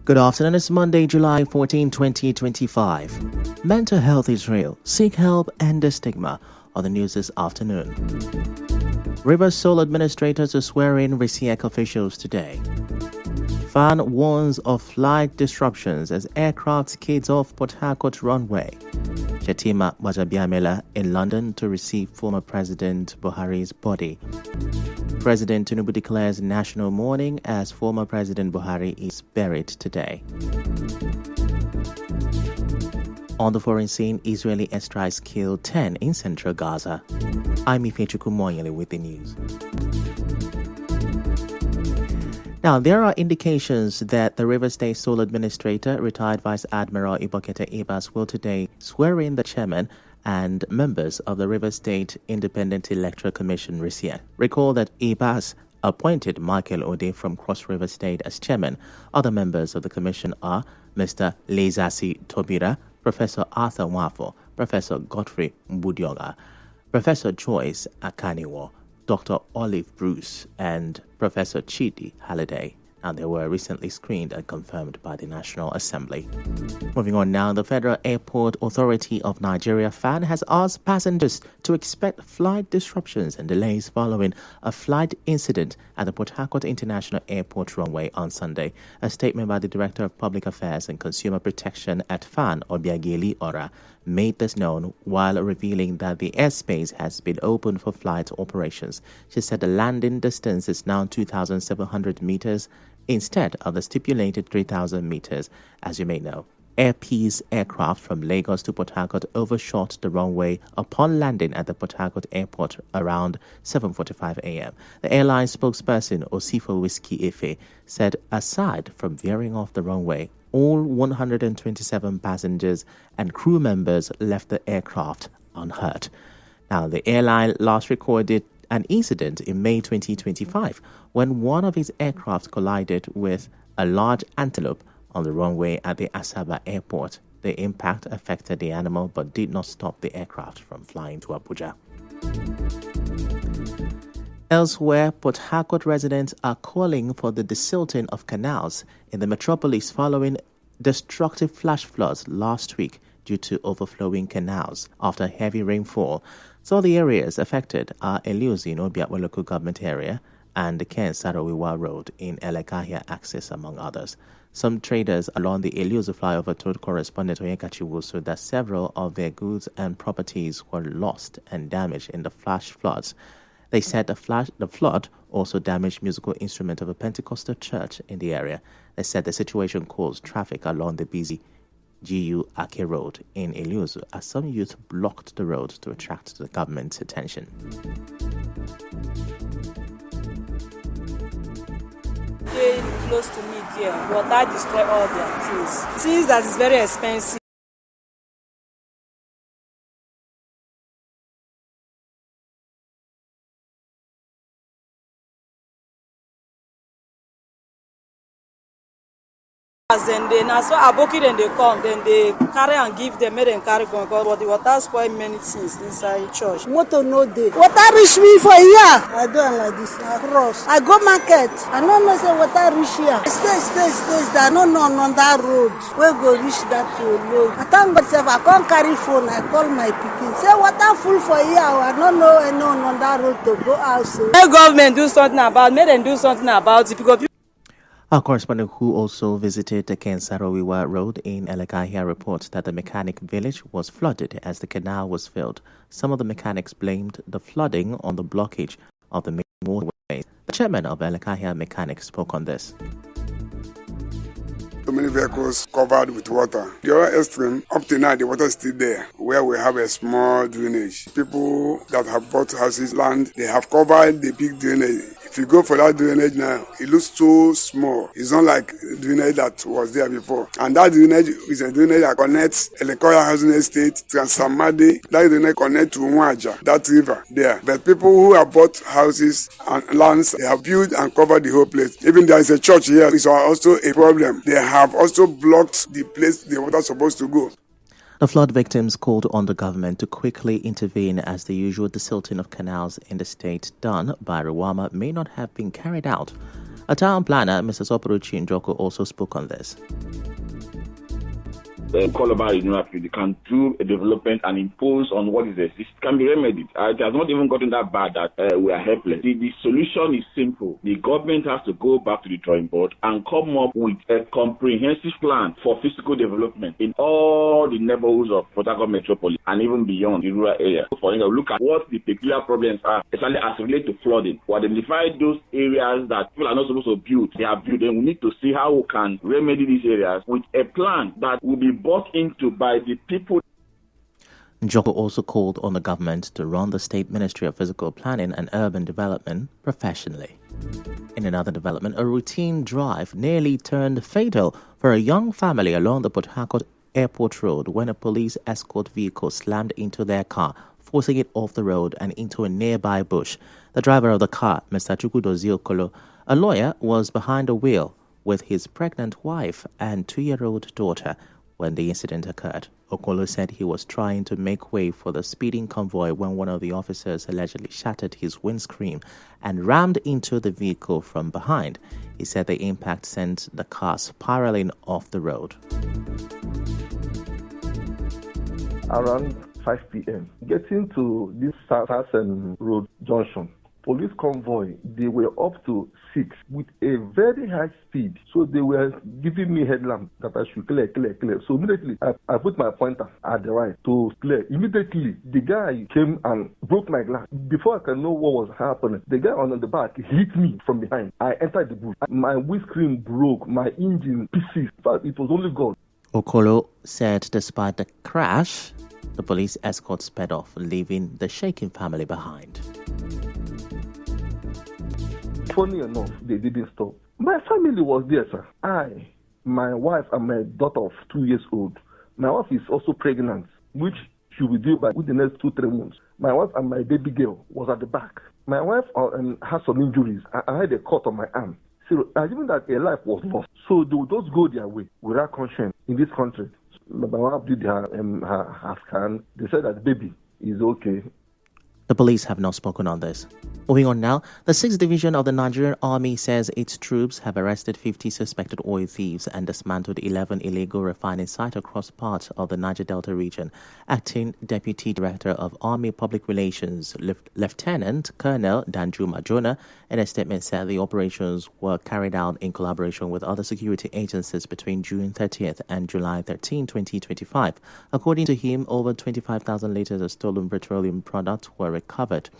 Good afternoon, it's Monday, July 14, 2025. Mental health is real. Seek help and the stigma on the news this afternoon. Rivers Sole administrators are swearing RISIEC officials today. FAN warns of flight disruptions as aircraft skids off Port Harcourt runway. Shetima Gbajabiamila in London to receive former President Buhari's body. President Tinubu declares national mourning as former President Buhari is buried today. On the foreign scene, Israeli airstrikes killed 10 in central Gaza. I'm Ifechukwu Moyele with the news. Now, there are indications that the Rivers State Sole Administrator, retired Vice Admiral Ibokete Ibas, will today swear in the chairman and members of the Rivers State Independent Electoral Commission, RISIEC. Recall that Ibas appointed Michael Ode from Cross River State as chairman. Other members of the commission are Mr. Lezasi Tobira, Professor Arthur Nwafo, Professor Godfrey Mbudioga, Professor Joyce Akaniwo, Dr. Olive Bruce, and Professor Chidi Halliday. Now, they were recently screened and confirmed by the National Assembly. Moving on now, the Federal Airport Authority of Nigeria, FAN, has asked passengers to expect flight disruptions and delays following a flight incident at the Port Harcourt International Airport runway on Sunday. A statement by the Director of Public Affairs and Consumer Protection at FAN, Obiageli Ora, made this known while revealing that the airspace has been open for flight operations. She said the landing distance is now 2,700 meters instead of the stipulated 3,000 meters. As you may know, Air Peace aircraft from Lagos to Port Harcourt overshot the runway upon landing at the Port Harcourt airport around 7:45 a.m. The airline spokesperson, Osifo Whiskey Ife, said aside from veering off the runway, all 127 passengers and crew members left the aircraft unhurt. Now, the airline last recorded an incident in May 2025 when one of its aircraft collided with a large antelope on the runway at the Asaba airport. The impact affected the animal but did not stop the aircraft from flying to Abuja. Elsewhere, Port Harcourt residents are calling for the desilting of canals in the metropolis following destructive flash floods last week due to overflowing canals after heavy rainfall. So the areas affected are Eliuzi in Obiakwe local government area and the Ken Sarawiwa Road in Elekahia Axis, among others. Some traders along the Eliuzi flyover told correspondent Onyeka Chiwusu that several of their goods and properties were lost and damaged in the flash floods. They said the flood also damaged musical instruments of a Pentecostal church in the area. They said the situation caused traffic along the busy GU Ake Road in Eliuzu as some youth blocked the road to attract the government's attention. Stay close to me there. Water destroy all their things. Things that is very expensive. As then they now so aboki then they come, then they carry and give them, make them carry come because the water spoil many things inside church. Motor no day. Water reach me for here. I do it like this. I cross. I go market. I don't know say water reach here. Stay. I don't know on that road. Where go reach that road. I thank God if I can't carry phone, I call my pikin. Say water full for here. I don't know anyone on that road to go out. So make government do something about it. Make them do something about it because Our correspondent who also visited the Ken Sarawiwa Road in Elekahia reports that the mechanic village was flooded as the canal was filled. Some of the mechanics blamed the flooding on the blockage of the main waterways. The chairman of Elekahia Mechanics spoke on this. So many vehicles covered with water. The other extreme, up to now, the water is still there, where we have a small drainage. People that have bought houses, land, they have covered the big drainage. If you go for that drainage now, it looks too small. It's not like the drainage that was there before. And that drainage is a drainage that connects Elekoya Housing Estate, Transamadi. That drainage connects to Nwaja, that river there. But people who have bought houses and lands, they have built and covered the whole place. Even there is a church here, it's also a problem. They have also blocked the place the water is supposed to go. The flood victims called on the government to quickly intervene as the usual desilting of canals in the state done by Rwama may not have been carried out A town planner, Mr. Soporuchi Njoku, also spoke on this. Calabar University can do a development and impose on what is existing. It can be remedied. It has not even gotten that bad that we are helpless. The solution is simple. The government has to go back to the drawing board and come up with a comprehensive plan for physical development in all the neighborhoods of Port Harcourt Metropolis and even beyond the rural area. For example, look at what the peculiar problems are, especially as related to flooding. We identify those areas that people are not supposed to build. They have built. Then we need to see how we can remedy these areas with a plan that will be bought into by the people. Njoku also called on the government to run the State Ministry of Physical Planning and Urban Development professionally. In another development, a routine drive nearly turned fatal for a young family along the Port Harcourt Airport Road when a police escort vehicle slammed into their car, forcing it off the road and into a nearby bush. The driver of the car, Mr. Chukwudozie Okolo, a lawyer, was behind the wheel with his pregnant wife and 2-year-old daughter when the incident occurred. Okolo said he was trying to make way for the speeding convoy when one of the officers allegedly shattered his windscreen and rammed into the vehicle from behind. He said the impact sent the car spiraling off the road. Around 5 p.m., getting to this Sarsen Road junction, police convoy, they were up to 6 with a very high speed. So they were giving me headlamp that I should clear. So immediately I put my pointer at the right to clear. Immediately the guy came and broke my glass. Before I can know what was happening, the guy on the back hit me from behind. I entered the bush. My windscreen broke, my engine pieces, but it was only God. Okolo said despite the crash, the police escort sped off, leaving the shaking family behind. Funny enough, they didn't stop. My family was there, sir. I, my wife, and my daughter of 2 years old. My wife is also pregnant, which she will do within the next 2-3 months. My wife and my baby girl was at the back. My wife has some injuries. I had a cut on my arm. So assuming that a life was lost, so they would just go their way without conscience in this country. My wife did her scan. They said that the baby is okay. The police have not spoken on this. Moving on now, the 6th Division of the Nigerian Army says its troops have arrested 50 suspected oil thieves and dismantled 11 illegal refining sites across parts of the Niger Delta region. Acting Deputy Director of Army Public Relations, Lieutenant Colonel Danjuma Jonah, in a statement said the operations were carried out in collaboration with other security agencies between June 30th and July 13, 2025. According to him, over 25,000 liters of stolen petroleum products were recovered,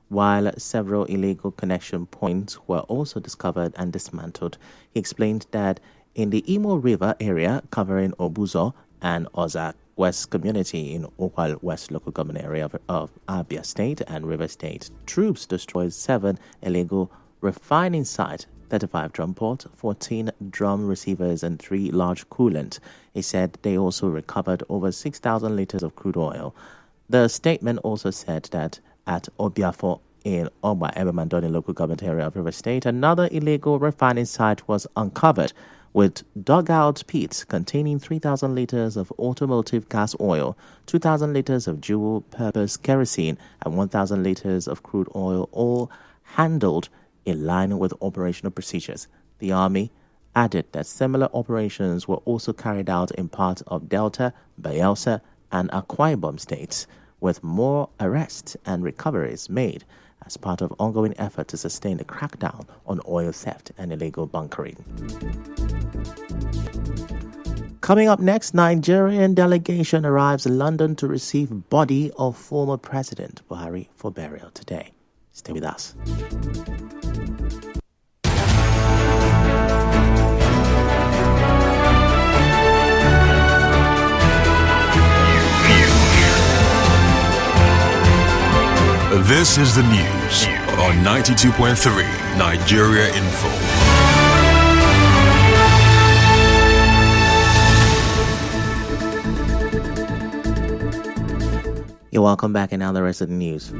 while several illegal connection points were also discovered and dismantled. He explained that in the Imo River area covering Obuzo and Ozak West community in Okwal West local government area of Abia State and River State, troops destroyed 7 illegal refining sites, 35 drum ports, 14 drum receivers, and 3 large coolants. He said they also recovered over 6,000 liters of crude oil. The statement also said that at Obiafo in Ogba Ebemandoni local government area of River State, another illegal refining site was uncovered with dugout pits containing 3,000 liters of automotive gas oil, 2,000 liters of dual-purpose kerosene, and 1,000 liters of crude oil, all handled in line with operational procedures. The Army added that similar operations were also carried out in parts of Delta, Bayelsa, and Akwa Ibom states, with more arrests and recoveries made as part of ongoing effort to sustain the crackdown on oil theft and illegal bunkering. Coming up next, Nigerian delegation arrives in London to receive body of former President Buhari for burial today. Stay with us. This is the news on 92.3 Nigeria Info. You're welcome back, and now the rest of the news.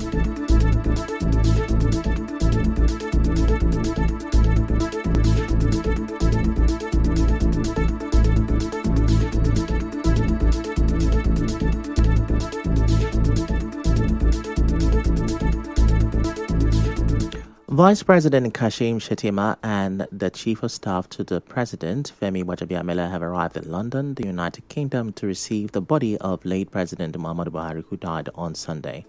Vice President Kashim Shettima and the Chief of Staff to the President, Femi Gbajabiamila, have arrived in London, the United Kingdom, to receive the body of late President Muhammadu Buhari, who died on Sunday.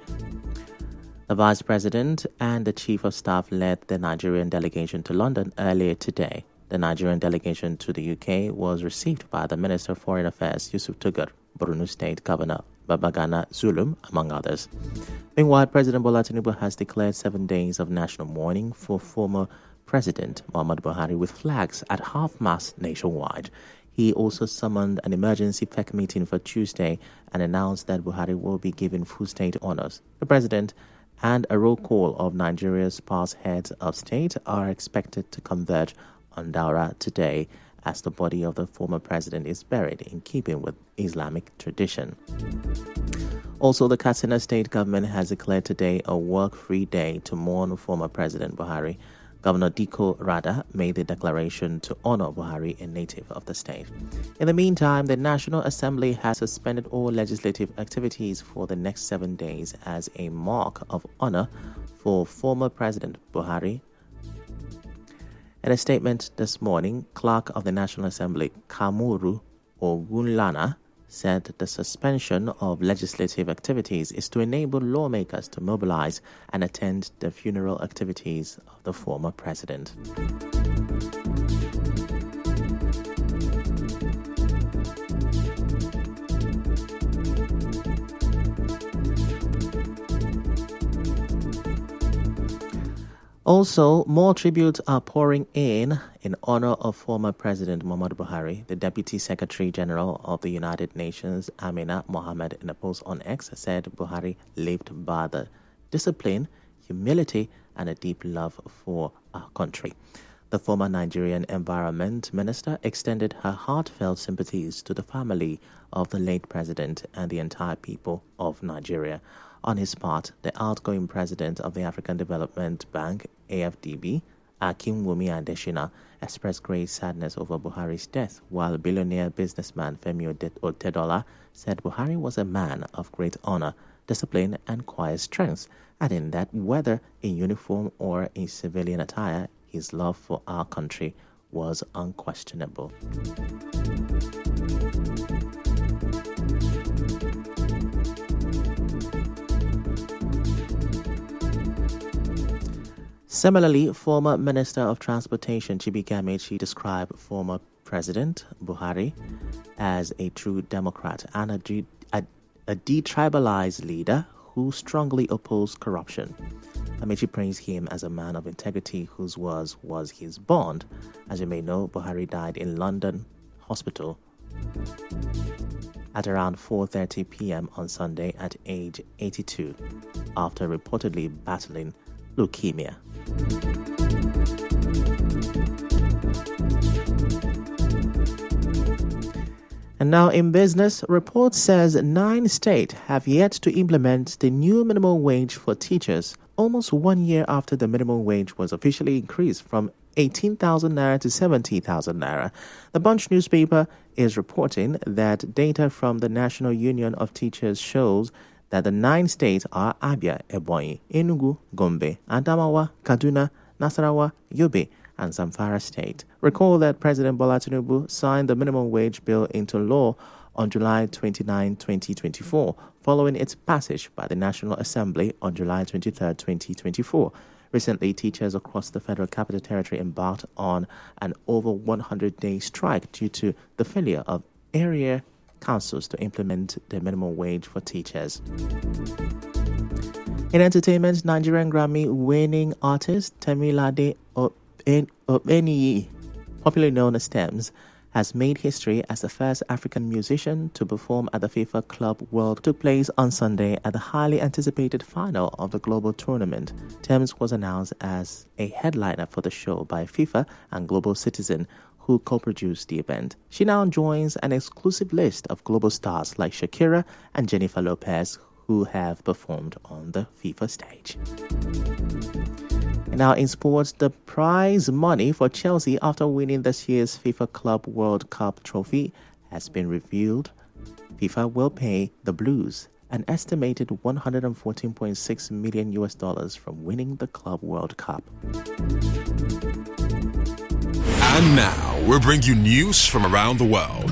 The Vice President and the Chief of Staff led the Nigerian delegation to London earlier today. The Nigerian delegation to the UK was received by the Minister of Foreign Affairs, Yusuf Tugar, Borno State Governor Babagana Zulum, among others. Meanwhile, President Bola Tinubu has declared 7 days of national mourning for former President Muhammadu Buhari with flags at half-mast nationwide. He also summoned an emergency FEC meeting for Tuesday and announced that Buhari will be given full state honors. The President and a roll call of Nigeria's past heads of state are expected to converge on Daura today as the body of the former president is buried in keeping with Islamic tradition. Also, the Katsina state government has declared today a work-free day to mourn former President Buhari. Governor Diko Rada made the declaration to honor Buhari, a native of the state. In the meantime, the National Assembly has suspended all legislative activities for the next 7 days as a mark of honor for former President Buhari. In a statement this morning, Clerk of the National Assembly, Kamuru Ogunlana, said the suspension of legislative activities is to enable lawmakers to mobilize and attend the funeral activities of the former president. Also, more tributes are pouring in honor of former President Muhammadu Buhari. The Deputy Secretary General of the United Nations, Amina Mohammed, in a post on X, said Buhari lived by the discipline, humility, and a deep love for our country. The former Nigerian Environment Minister extended her heartfelt sympathies to the family of the late president and the entire people of Nigeria. On his part, the outgoing president of the African Development Bank, AFDB, Akinwumi Adesina, expressed great sadness over Buhari's death, while billionaire businessman Femi Otedola said Buhari was a man of great honor, discipline, and quiet strength, adding that whether in uniform or in civilian attire, his love for our country was unquestionable. Similarly, former Minister of Transportation Chibi Gamechi described former President Buhari as a true Democrat and a detribalized leader who strongly opposed corruption. Gamechi praised him as a man of integrity whose was his bond. As you may know, Buhari died in London hospital at around 4:30 p.m. on Sunday at age 82 after reportedly battling leukemia. And now in business, report says 9 states have yet to implement the new minimum wage for teachers almost 1 year after the minimum wage was officially increased from 18,000 naira to 70,000 naira. The Punch newspaper is reporting that data from the National Union of Teachers shows that the 9 states are Abia, Ebonyi, Enugu, Gombe, Adamawa, Kaduna, Nasarawa, Yobe, and Zamfara State. Recall that President Bola Tinubu signed the minimum wage bill into law on July 29, 2024, following its passage by the National Assembly on July 23, 2024. Recently, teachers across the Federal Capital Territory embarked on an over 100-day strike due to the failure of area councils to implement the minimum wage for teachers. In entertainment, Nigerian Grammy-winning artist Temilade Obeniyi, popularly known as Tems, has made history as the first African musician to perform at the FIFA Club World took place on Sunday at the highly anticipated final of the global tournament. Tems was announced as a headliner for the show by FIFA and Global Citizen, who co-produced the event. She now joins an exclusive list of global stars like Shakira and Jennifer Lopez, who have performed on the FIFA stage. And now in sports, the prize money for Chelsea after winning this year's FIFA Club World Cup trophy has been revealed. FIFA will pay the Blues an estimated $114.6 million from winning the Club World Cup. And now, we'll bring you news from around the world.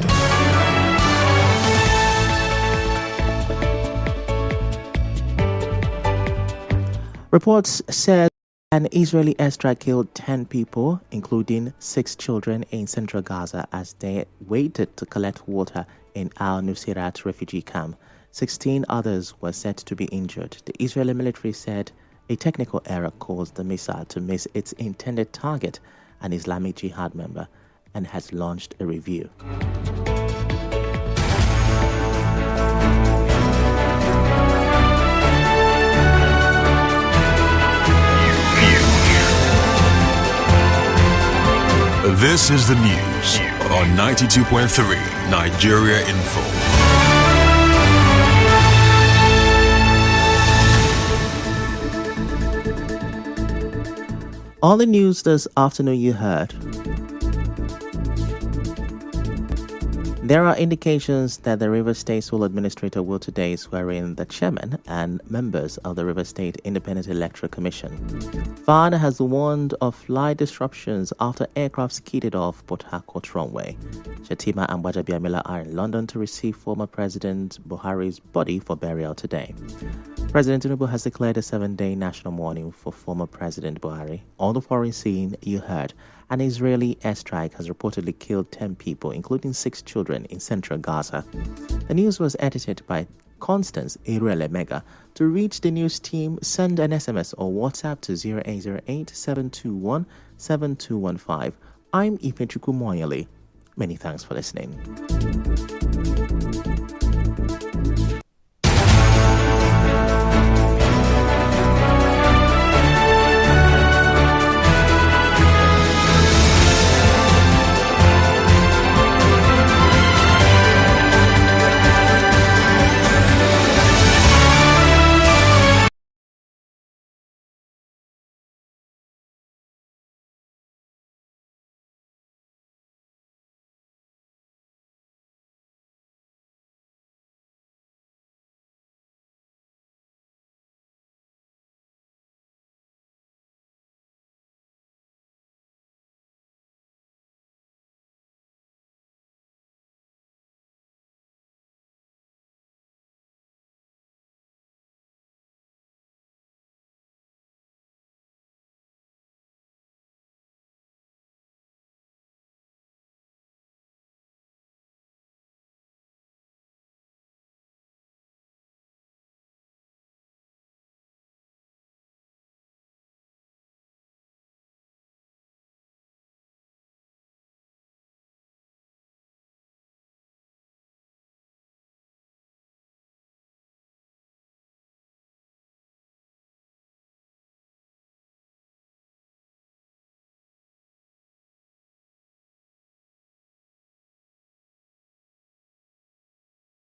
Reports said an Israeli airstrike killed 10 people, including 6 children in central Gaza as they waited to collect water in Al-Nuseirat refugee camp. 16 others were said to be injured. The Israeli military said a technical error caused the missile to miss its intended target, an Islamic Jihad member, and has launched a review. This is the news on 92.3 Nigeria Info. All the news this afternoon you heard. There are indications that the Rivers State Sole Administrator will today swear in the chairman and members of the Rivers State Independent Electoral Commission. FAAN has warned of flight disruptions after aircraft skidded off Port Harcourt runway. Shettima and Gbajabiamila are in London to receive former President Buhari's body for burial today. President Tinubu has declared a 7-day national mourning for former President Buhari. On the foreign scene, you heard an Israeli airstrike has reportedly killed 10 people, including 6 children in central Gaza. The news was edited by Constance Irele-Mega. To reach the news team, send an SMS or WhatsApp to 0808-721-7215. I'm Ifechukwu Moyale. Many thanks for listening.